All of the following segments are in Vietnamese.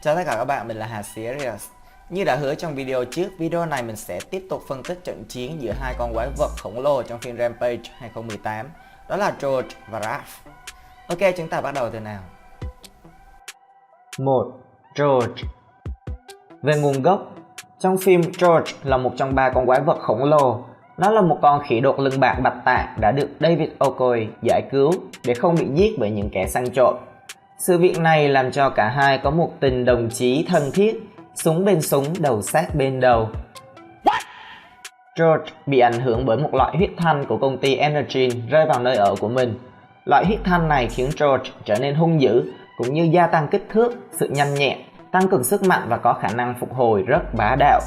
Chào tất cả các bạn, mình là Hà Serious. Như đã hứa trong video trước, video này mình sẽ tiếp tục phân tích trận chiến giữa hai con quái vật khổng lồ trong phim Rampage 2018. Đó là George và Raph. Ok, chúng ta bắt đầu từ nào. 1. George. Về nguồn gốc, trong phim George là một trong ba con quái vật khổng lồ. Nó là một con khỉ đột lưng bạc bạch tạng đã được David Okoye giải cứu để không bị giết bởi những kẻ săn trộm. Sự việc này làm cho cả hai có một tình đồng chí thân thiết, súng bên súng, đầu sát bên đầu. George bị ảnh hưởng bởi một loại huyết thanh của công ty Energy rơi vào nơi ở của mình. Loại huyết thanh này khiến George trở nên hung dữ, cũng như gia tăng kích thước, sự nhanh nhẹn, tăng cường sức mạnh và có khả năng phục hồi rất bá đạo.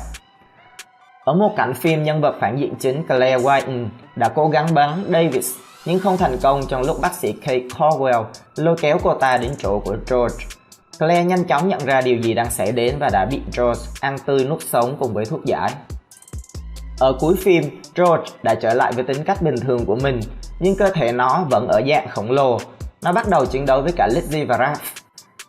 Ở một cảnh phim, nhân vật phản diện chính Claire Whiten đã cố gắng bắn Davis nhưng không thành công trong lúc bác sĩ Kate Caldwell lôi kéo cô ta đến chỗ của George. Claire nhanh chóng nhận ra điều gì đang xảy đến và đã bị George ăn tươi nuốt sống cùng với thuốc giải. Ở cuối phim, George đã trở lại với tính cách bình thường của mình, nhưng cơ thể nó vẫn ở dạng khổng lồ. Nó bắt đầu chiến đấu với cả Lizzie và Raph.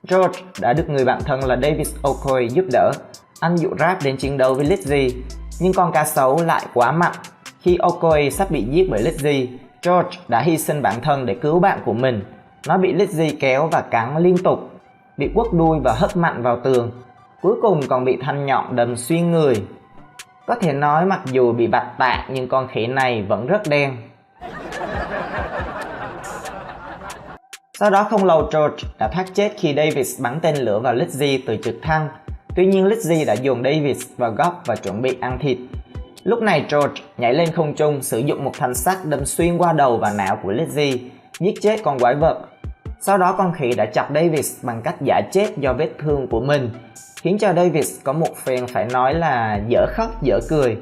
George đã được người bạn thân là David Okoye giúp đỡ. Anh dụ Raph đến chiến đấu với Lizzie, nhưng con cá sấu lại quá mạnh. Khi Okoye sắp bị giết bởi Lizzie, George đã hy sinh bản thân để cứu bạn của mình. Nó bị Lizzie kéo và cắn liên tục, bị quất đuôi và hất mạnh vào tường. Cuối cùng còn bị thanh nhọn đâm xuyên người. Có thể nói mặc dù bị bạch tạng nhưng con khỉ này vẫn rất đen. Sau đó không lâu, George đã thoát chết khi Davis bắn tên lửa vào Lizzie từ trực thăng. Tuy nhiên Lizzie đã dồn Davis vào góc và chuẩn bị ăn thịt. Lúc này George nhảy lên không trung, sử dụng một thanh sắt đâm xuyên qua đầu và não của Lizzie, giết chết con quái vật. Sau đó con khỉ đã chọc Davis bằng cách giả chết do vết thương của mình, khiến cho Davis có một phen phải nói là dở khóc dở cười.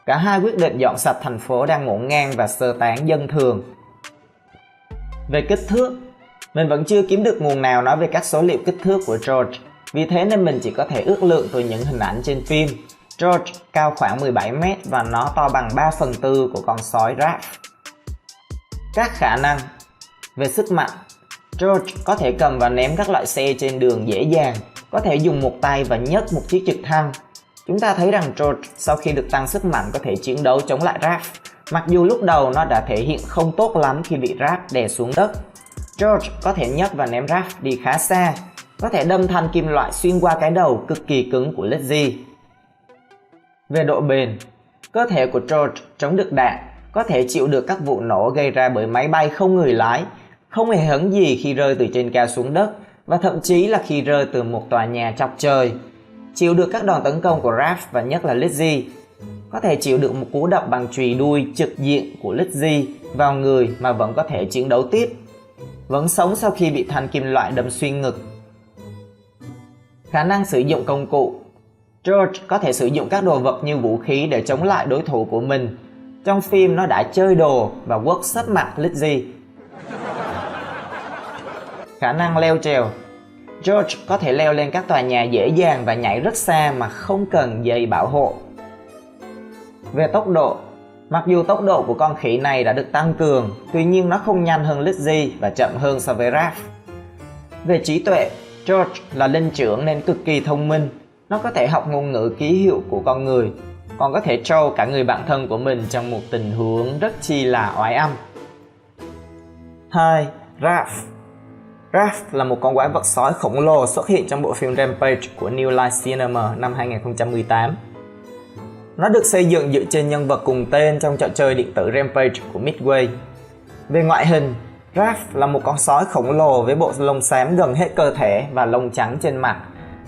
Cả hai quyết định dọn sạch thành phố đang ngổn ngang và sơ tán dân thường. Về kích thước, mình vẫn chưa kiếm được nguồn nào nói về các số liệu kích thước của George, vì thế nên mình chỉ có thể ước lượng từ những hình ảnh trên phim. George cao khoảng 17m và nó to bằng 3/4 của con sói Raph. Các khả năng. Về sức mạnh, George có thể cầm và ném các loại xe trên đường dễ dàng, có thể dùng một tay và nhấc một chiếc trực thăng. Chúng ta thấy rằng George sau khi được tăng sức mạnh có thể chiến đấu chống lại Raph, mặc dù lúc đầu nó đã thể hiện không tốt lắm khi bị Raph đè xuống đất. George có thể nhấc và ném Raph đi khá xa, có thể đâm thanh kim loại xuyên qua cái đầu cực kỳ cứng của Lizzie. Về độ bền, cơ thể của George chống được đạn, có thể chịu được các vụ nổ gây ra bởi máy bay không người lái, không hề hấn gì khi rơi từ trên cao xuống đất và thậm chí là khi rơi từ một tòa nhà chọc trời. Chịu được các đòn tấn công của Raph và nhất là Lizzie. Có thể chịu được một cú đập bằng chùy đuôi trực diện của Lizzie vào người mà vẫn có thể chiến đấu tiếp. Vẫn sống sau khi bị thanh kim loại đâm xuyên ngực. Khả năng sử dụng công cụ. George có thể sử dụng các đồ vật như vũ khí để chống lại đối thủ của mình. Trong phim nó đã chơi đồ và quất sấp mặt Lizzie. Khả năng leo trèo. George có thể leo lên các tòa nhà dễ dàng và nhảy rất xa mà không cần dây bảo hộ. Về tốc độ, mặc dù tốc độ của con khỉ này đã được tăng cường, tuy nhiên nó không nhanh hơn Lizzie và chậm hơn so với Raph. Về trí tuệ, George là linh trưởng nên cực kỳ thông minh. Nó có thể học ngôn ngữ ký hiệu của con người, còn có thể troll cả người bạn thân của mình trong một tình huống rất chi là oái âm. 2. Raph. Raph là một con quái vật sói khổng lồ xuất hiện trong bộ phim Rampage của New Line Cinema năm 2018. Nó được xây dựng dựa trên nhân vật cùng tên trong trò chơi điện tử Rampage của Midway. Về ngoại hình, Raph là một con sói khổng lồ với bộ lông xám gần hết cơ thể và lông trắng trên mặt.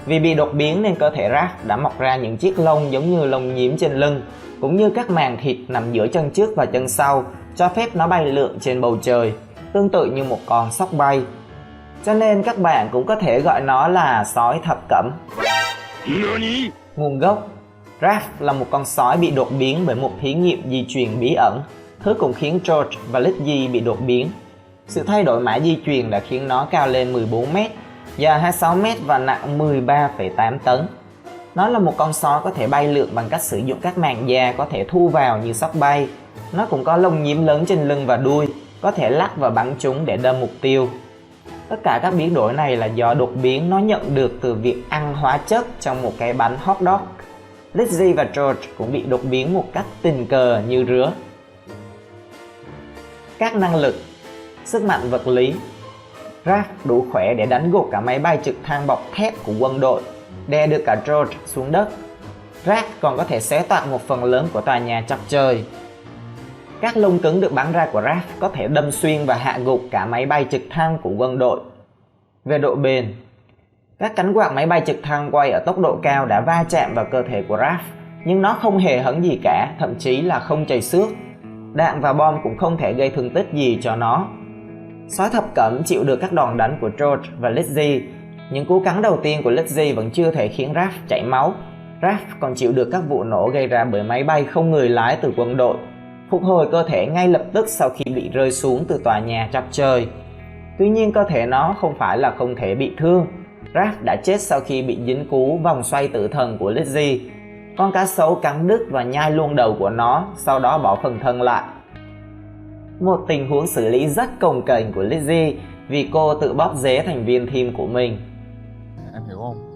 Vì bị đột biến nên cơ thể Raph đã mọc ra những chiếc lông giống như lông nhím trên lưng, cũng như các màng thịt nằm giữa chân trước và chân sau, cho phép nó bay lượn trên bầu trời, tương tự như một con sóc bay. Cho nên các bạn cũng có thể gọi nó là sói thập cẩm. Nguồn gốc. Raph là một con sói bị đột biến bởi một thí nghiệm di truyền bí ẩn, thứ cũng khiến George và Lizzie bị đột biến. Sự thay đổi mã di truyền đã khiến nó cao lên 14m, dài 26m và nặng 13,8 tấn. Nó là một con sói có thể bay lượn bằng cách sử dụng các màng da có thể thu vào như sóc bay. Nó cũng có lông nhím lớn trên lưng và đuôi, có thể lắc và bắn chúng để đâm mục tiêu. Tất cả các biến đổi này là do đột biến nó nhận được từ việc ăn hóa chất trong một cái bánh hot dog. Lizzie và George cũng bị đột biến một cách tình cờ như rứa. Các năng lực. Sức mạnh vật lý. Raph đủ khỏe để đánh gục cả máy bay trực thăng bọc thép của quân đội, đè được cả George xuống đất. Raph còn có thể xé toạc một phần lớn của tòa nhà chọc trời. Các lông cứng được bắn ra của Raph có thể đâm xuyên và hạ gục cả máy bay trực thăng của quân đội. Về độ bền, các cánh quạt máy bay trực thăng quay ở tốc độ cao đã va chạm vào cơ thể của Raph, nhưng nó không hề hấn gì cả, thậm chí là không chảy xước. Đạn và bom cũng không thể gây thương tích gì cho nó. Sói thập cẩm chịu được các đòn đánh của George và Lizzie. Những cú cắn đầu tiên của Lizzie vẫn chưa thể khiến Raph chảy máu. Raph còn chịu được các vụ nổ gây ra bởi máy bay không người lái từ quân đội, phục hồi cơ thể ngay lập tức sau khi bị rơi xuống từ tòa nhà chọc trời. Tuy nhiên cơ thể nó không phải là không thể bị thương. Raph đã chết sau khi bị dính cú vòng xoay tử thần của Lizzie. Con cá sấu cắn đứt và nhai luôn đầu của nó, sau đó bỏ phần thân lại. Một tình huống xử lý rất cồng kềnh của Lizzie vì cô tự bóp dế thành viên team của mình. Em hiểu không?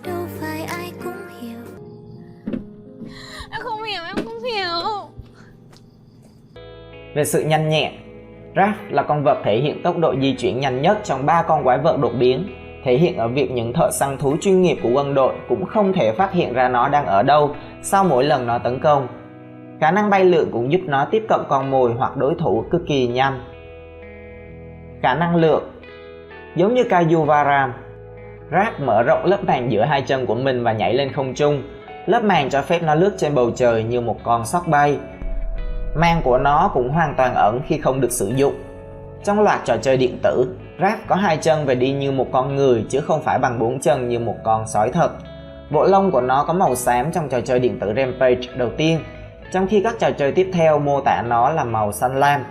Đâu phải ai cũng hiểu. Em không hiểu. Về sự nhanh nhẹn, Raph là con vật thể hiện tốc độ di chuyển nhanh nhất trong 3 con quái vật đột biến, thể hiện ở việc những thợ săn thú chuyên nghiệp của quân đội cũng không thể phát hiện ra nó đang ở đâu sau mỗi lần nó tấn công. Khả năng bay lượn cũng giúp nó tiếp cận con mồi hoặc đối thủ cực kỳ nhanh. Khả năng lượn. Giống như Caillou và Ram, Raph mở rộng lớp màng giữa hai chân của mình và nhảy lên không trung. Lớp màng cho phép nó lướt trên bầu trời như một con sóc bay. Màng của nó cũng hoàn toàn ẩn khi không được sử dụng. Trong loạt trò chơi điện tử, Raph có 2 chân và đi như một con người chứ không phải bằng 4 chân như một con sói thật. Bộ lông của nó có màu xám trong trò chơi điện tử Rampage đầu tiên, trong khi các trò chơi tiếp theo mô tả nó là màu xanh lam.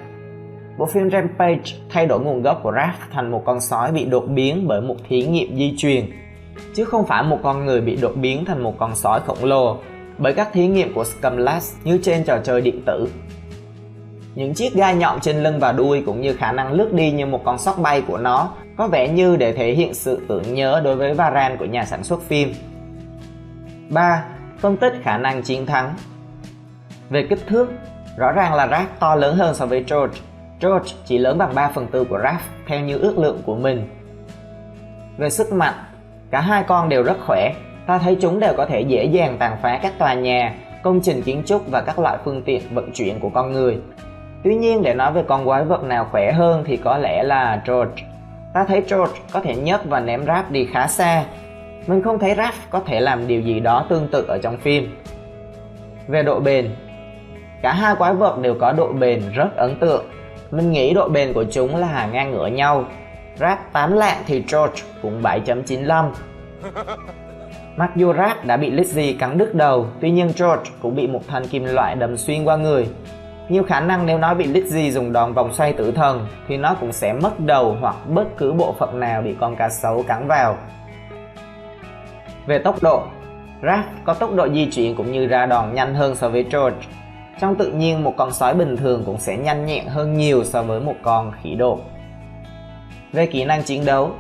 Bộ phim Rampage thay đổi nguồn gốc của Raph thành một con sói bị đột biến bởi một thí nghiệm di truyền, chứ không phải một con người bị đột biến thành một con sói khổng lồ bởi các thí nghiệm của Scumlash như trên trò chơi điện tử. Những chiếc gai nhọn trên lưng và đuôi cũng như khả năng lướt đi như một con sóc bay của nó có vẻ như để thể hiện sự tưởng nhớ đối với Varan của nhà sản xuất phim. 3. Phân tích khả năng chiến thắng. Về kích thước, rõ ràng là Raph to lớn hơn so với George. George chỉ lớn bằng 3/4 của Raph theo như ước lượng của mình. Về sức mạnh, cả hai con đều rất khỏe. Ta thấy chúng đều có thể dễ dàng tàn phá các tòa nhà, công trình kiến trúc và các loại phương tiện vận chuyển của con người. Tuy nhiên để nói về con quái vật nào khỏe hơn thì có lẽ là George. Ta thấy George có thể nhấc và ném Raph đi khá xa. Mình không thấy Raph có thể làm điều gì đó tương tự ở trong phim. Về độ bền, cả hai quái vật đều có độ bền rất ấn tượng. Mình nghĩ độ bền của chúng là ngang ngửa nhau. Raph 8 lạng thì George cũng 7.95. Mặc dù Raph đã bị Lizzie cắn đứt đầu, tuy nhiên George cũng bị một thanh kim loại đâm xuyên qua người. Nhiều khả năng nếu nó bị Lizzie dùng đòn vòng xoay tử thần thì nó cũng sẽ mất đầu hoặc bất cứ bộ phận nào bị con cá sấu cắn vào. Về tốc độ, Raph có tốc độ di chuyển cũng như ra đòn nhanh hơn so với George. Trong tự nhiên một con sói bình thường cũng sẽ nhanh nhẹn hơn nhiều so với một con khỉ đột. Về kỹ năng chiến đấu,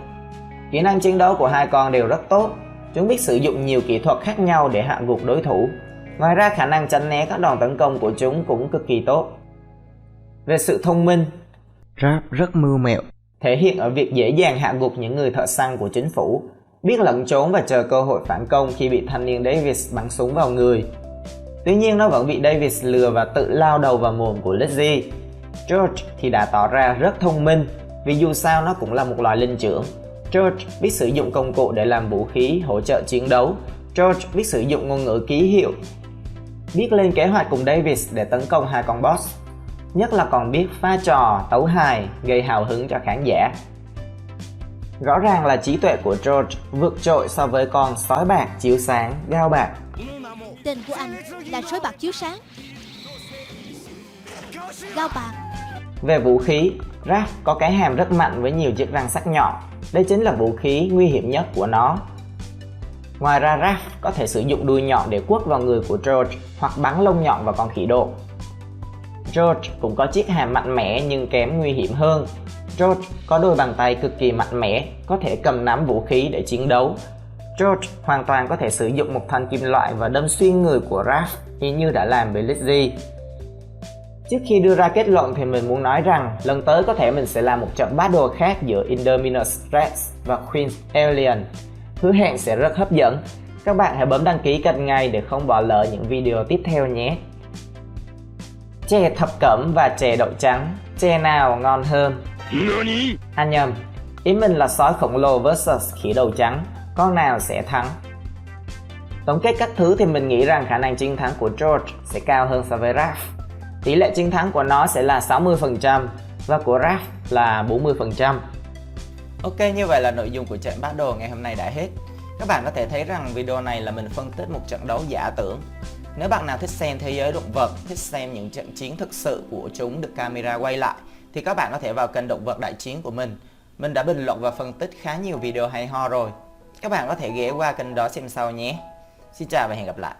kỹ năng chiến đấu của hai con đều rất tốt. Chúng biết sử dụng nhiều kỹ thuật khác nhau để hạ gục đối thủ. Ngoài ra khả năng tránh né các đòn tấn công của chúng cũng cực kỳ tốt. Về sự thông minh, Raph rất mưu mẹo, thể hiện ở việc dễ dàng hạ gục những người thợ săn của chính phủ, biết lẩn trốn và chờ cơ hội phản công khi bị thanh niên Davis bắn súng vào người. Tuy nhiên nó vẫn bị Davis lừa và tự lao đầu vào mồm của Lizzie. George thì đã tỏ ra rất thông minh, vì dù sao nó cũng là một loài linh trưởng. George biết sử dụng công cụ để làm vũ khí hỗ trợ chiến đấu. George biết sử dụng ngôn ngữ ký hiệu, biết lên kế hoạch cùng Davis để tấn công hai con boss. Nhất là còn biết pha trò, tấu hài, gây hào hứng cho khán giả. Rõ ràng là trí tuệ của George vượt trội so với con sói bạc chiếu sáng Gao bạc. Tên của anh là sói bạc chiếu sáng. Gao bạc. Về vũ khí, Raph có cái hàm rất mạnh với nhiều chiếc răng sắc nhọn. Đây chính là vũ khí nguy hiểm nhất của nó. Ngoài ra Raph có thể sử dụng đuôi nhọn để quất vào người của George hoặc bắn lông nhọn vào con khỉ đột. George cũng có chiếc hàm mạnh mẽ nhưng kém nguy hiểm hơn. George có đôi bàn tay cực kỳ mạnh mẽ, có thể cầm nắm vũ khí để chiến đấu. George hoàn toàn có thể sử dụng một thanh kim loại và đâm xuyên người của Raph y như đã làm với Lizzie. Trước khi đưa ra kết luận thì mình muốn nói rằng lần tới có thể mình sẽ làm một trận battle khác giữa Indominus Rex và Queen Alien. Hứa hẹn sẽ rất hấp dẫn. Các bạn hãy bấm đăng ký kênh ngay để không bỏ lỡ những video tiếp theo nhé. Chè thập cẩm và chè đậu trắng, chè nào ngon hơn? À nhầm, ý mình là sói khổng lồ vs khỉ đầu trắng, con nào sẽ thắng? Tổng kết các thứ thì mình nghĩ rằng khả năng chiến thắng của George sẽ cao hơn so với Raph. Tỷ lệ chiến thắng của nó sẽ là 60% và của Raph là 40%. Ok, như vậy là nội dung của trận battle ngày hôm nay đã hết. Các bạn có thể thấy rằng video này là mình phân tích một trận đấu giả tưởng. Nếu bạn nào thích xem thế giới động vật, thích xem những trận chiến thực sự của chúng được camera quay lại, thì các bạn có thể vào kênh Động vật Đại chiến của mình. Mình đã bình luận và phân tích khá nhiều video hay ho rồi. Các bạn có thể ghé qua kênh đó xem sau nhé. Xin chào và hẹn gặp lại.